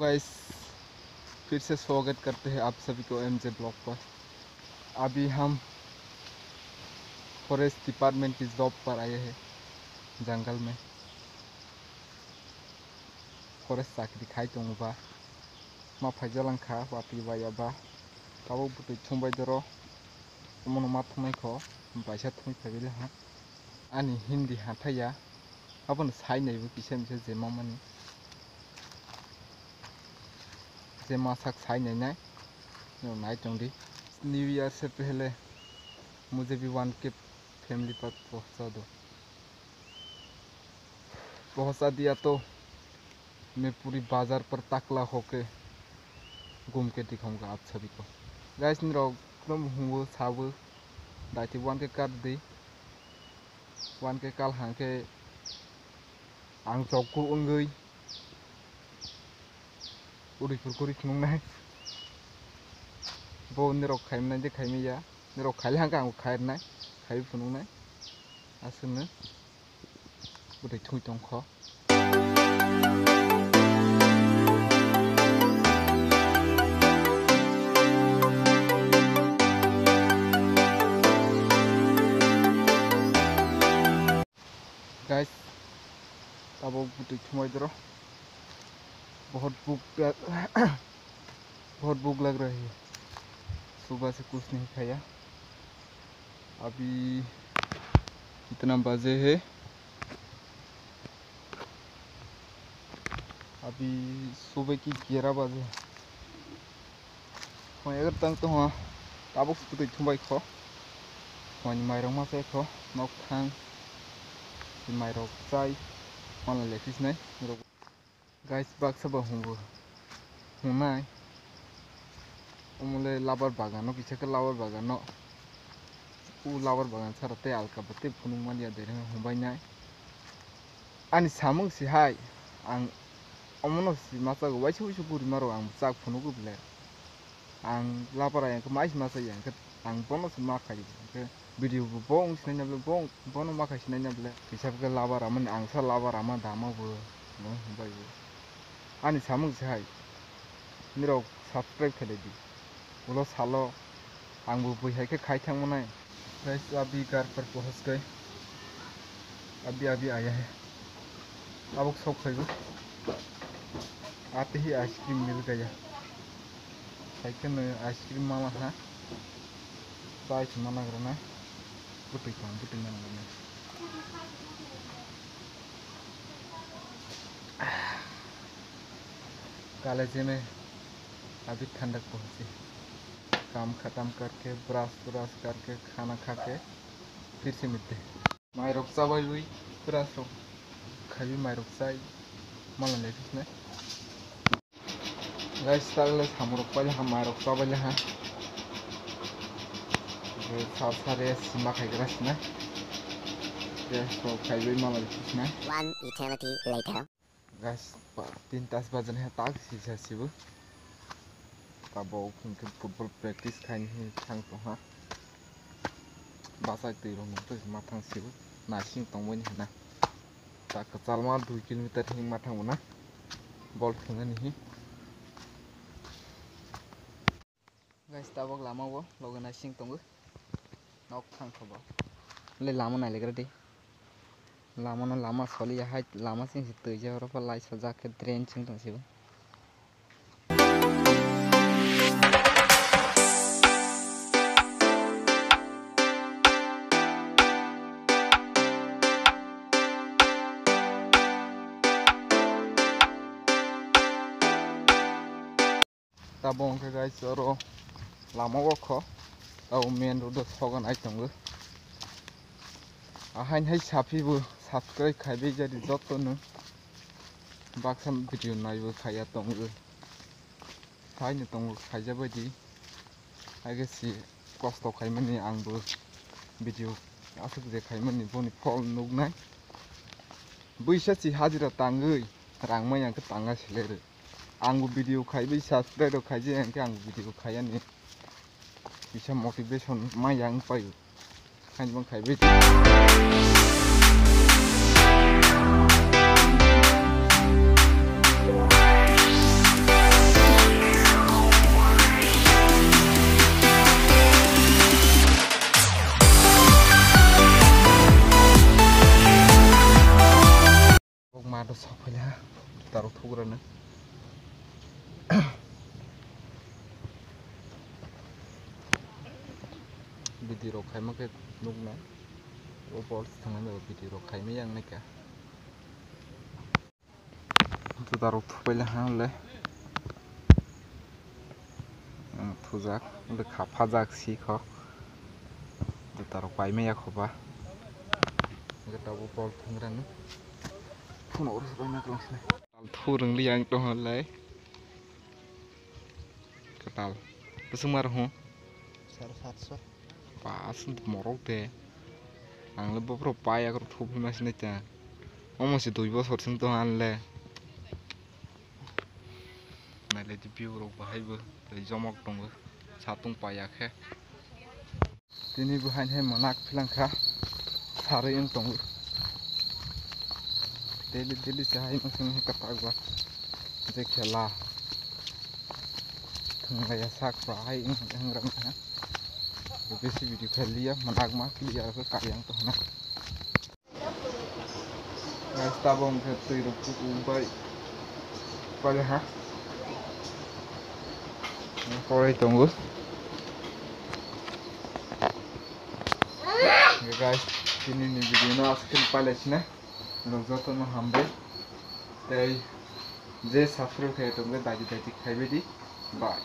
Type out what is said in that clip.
Guys फिर से स्वागत करते हैं आप सभी को एमजे ब्लॉग पर। अभी हम फॉरेस्ट डिपार्टमेंट की जॉब पर आए हैं जंगल में। फॉरेस्ट साख्रि खायदोंबा मा फायजालांखा बापि बायाबा गाव बुतै थुंबाय दर उमन मा थुंनायखौ बायसा थुंबाय फायबाय हा आंनि हिंदी हाथाया गाबोन सायनायबो किसे मिसे जेमा मानि जे मासाक सायनाय नाय नाइट ओनली। न्यू ईयर से पहले मुझे भी 1K फैमिली पर पहुंचा दिया तो मैं पूरी बाजार पर ताकला होके घूम के दिखाऊंगा आप सभी को। गाइस निराव एकदम हुए साबो दाइते 1K कर दी 1K काल हांके आं जौको उंगै उदैफोरखौ रिखुंनाय बो निराव खायमनाय दे खायमैया निराव खायले हांका आं खायरनाय खाय फुनुंनाय आसुनो उदै थुइ दंख। गाइस अब बुतै थुमाय दरो बहुत भूख लग रही है। सुबह से कुछ नहीं खाया। अभी कितना बजे है? अभी सुबह की 11 बजे। अगर तंग तो हाँ ताबुक बुतै थुमाय खो मानि माइरं मा जाय खो नक थां माइरं जाय माला लेफिसनाय गाइस बाक्साबा हुंबो हुनाय उमले लाबर बागानो किछाके लाबर बागानो उ लाबर बागान सारते आलका बते फुनुं मानिया देरे हुंबायनाय आनि सामुं सिहाय आं अमनो सि मासागो वाइसु वाइसु बुरि मारो आं जाक फुनुगो बिले आं लाबर आंखो माइस मासा यांखो आं बनो से माखायो के भिडियो बों सिनायना बले बों बनो माखाय सिनायना बले किछाके लाबर आमन आंसा लाबर आमा दामाबो न हुंबायबो आनि सामुं सिहाय निराव सब्सक्राइब खालायदि उलो सालो आंबो बैहायके खायथांमोनाय। गाइस अभी घर पर पहुंच गए। अभी आया है अब सब खाइबो आते ही आइसक्रीम मिल गया। साइकिल में आइसक्रीम माला है साइज माना करना बुतै माना करना कॉलेज में अभी ठंडक पहुंची। काम खत्म करके ब्रश करके खाना खा के फिर से मिलते हैं। माइरक जाबाय हुई ब्रश खाई माइरक जाय माला लेफिसनाय गाइस तागले सामरक पाइले हा माइरक जाबायले हा सार सारे सिमा खायग्रासिना खायबाय माला लेफिसनाय 1 eternity later गाइस 3 तास बजने है ताक सिसासिबो काबाव किंतु फुटबल प्रैक्टिस खायनि थांग तोहा बासा दैरो नंतो मा थांसिबो नासिं तंबोनि हना ताक चालमा 2 किलोमीटर हिं मा थांबोना बल थंगनि गाइस ताबक लामावो लगना सिं तंगो नक थांखबो ले लामा नायलेग्रा दे लामा सली हाय लामा सिं तैजा रफा लाइ सजाके ट्रेन सिं तंसिबो tabong ke guys oro lama wokho au main road sogan aitango ahain hai sapi bu subscribe khaibe jadi joto no baksan video naibo khaya tongo haini tongo khaija badi agesi kosto khaimani angbo video asuk je khaimani boni phol nugnai buisa si hajira tangoi rangmai ang ke tanga silere आंगु video खाइबे subscribe खाइजे आंके आंगु video खाया ने बिसा motivation मा यांग पायो खाइबो खाइबे sopanya taruh tukuran video rokai makai nukna opor setengah dari video rokai mi yang nika itu taruh tupai lah le tuzak udah kapajak sih kok itu taruh pai mi ya kopa kita opor tenggeran pun urus banyak langsung turun liang tuh le ketal pesumar ho 700 pas untuk morok deh ang lebih propaya kalau tuh masih nih masih tuh ibu sorting tuh anle nah le jipiu rok bahai bu dari jomok dong bu satung paya ke ini bu hanya manak bilang kah hari ini dong daily sehari masih kata gua jadi kela tengah sak fry ini yang ramai besi video kali ya manak mak liar ke kalian tuh nah guys tabung ke tiru ubai pada ha Korea tunggu ya guys ini nih video na askil palace na logoto no hambe tei je subscribe kayak tunggu tadi khai bedi bye